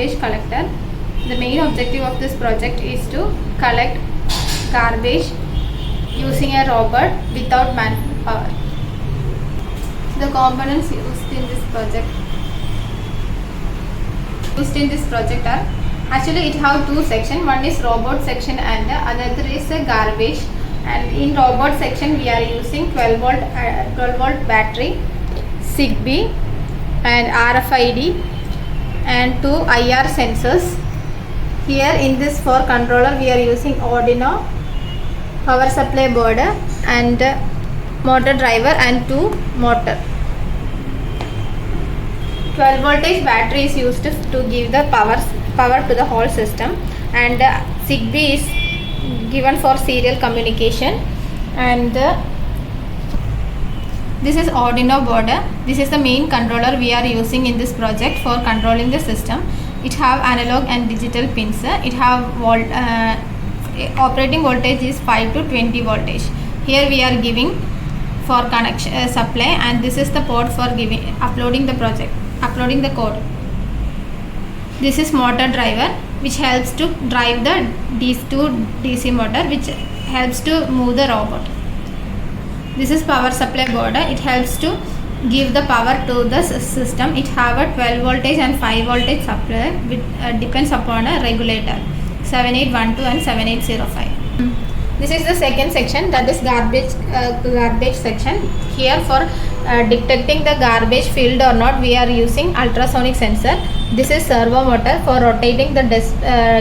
garbage collector. The main objective of this project is to collect garbage using a robot without manpower. The components used in this project are actually it have two sections. One is robot section and another is a garbage. And in robot section we are using 12 volt battery, Zigbee and RFID and two IR sensors. Here in this for controller we are using Arduino, power supply board and motor driver and two motor. 12 voltage battery is used to give the power to the whole system, and Zigbee is given for serial communication, and this is Arduino board. This is the main controller we are using in this project for controlling the system. It have analog and digital pins. It have operating voltage is 5 to 20 voltage. Here we are giving for connection supply, and this is the port for uploading the code. This is motor driver, which helps to drive the DC motor, which helps to move the robot. This is power supply board. It helps to give the power to the system. It have a 12 voltage and 5 voltage supply, which depends upon a regulator 7812 and 7805. This is the second section, that is garbage section. Here for detecting the garbage filled or not, we are using ultrasonic sensor. This is servo motor for rotating the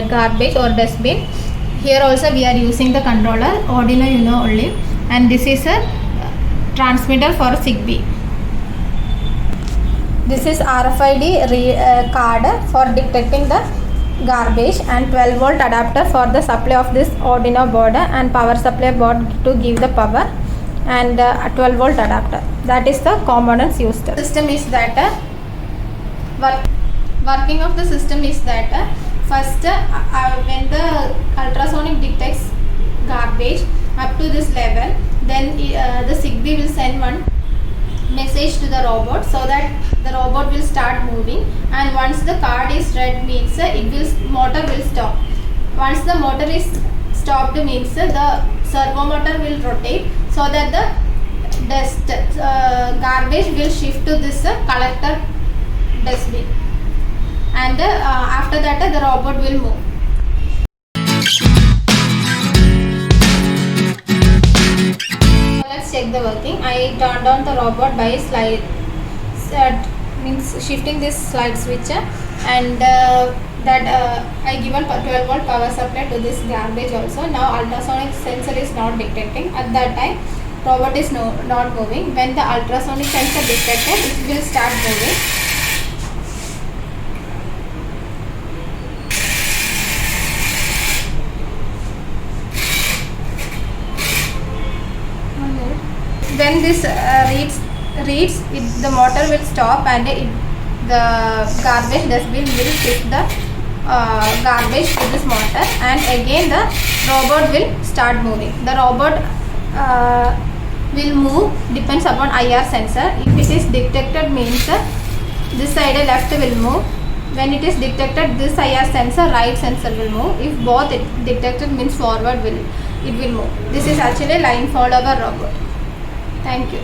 garbage or dustbin. Here also we are using the controller Arduino Uno only, and this is a transmitter for Zigbee. This is RFID card for detecting the garbage, and 12 volt adapter for the supply of this Arduino board, and power supply board to give the power, and a 12 volt adapter. That is the components used. System is that working of the system is that first when the ultrasonic detects garbage up to this level, then the Zigbee will send one message to the robot so that the robot will start moving, and once the card is red means motor will stop. Once the motor is stopped means the servo motor will rotate so that the garbage will shift to this collector dustbin, and after that the robot will move. Let's check the working. I turned on the robot by means shifting this slide switch, and I given 12 volt power supply to this garbage also. Now ultrasonic sensor is not detecting. At that time robot is not moving. When the ultrasonic sensor detected, it will start moving. When this reads it, the motor will stop, and the garbage dustbin will shift the garbage to this motor, and again the robot will start moving. The robot will move depends upon IR sensor. If it is detected means this side left will move. When it is detected this IR sensor, right sensor will move. If both detected means forward it will move. This is actually line follower robot. Thank you.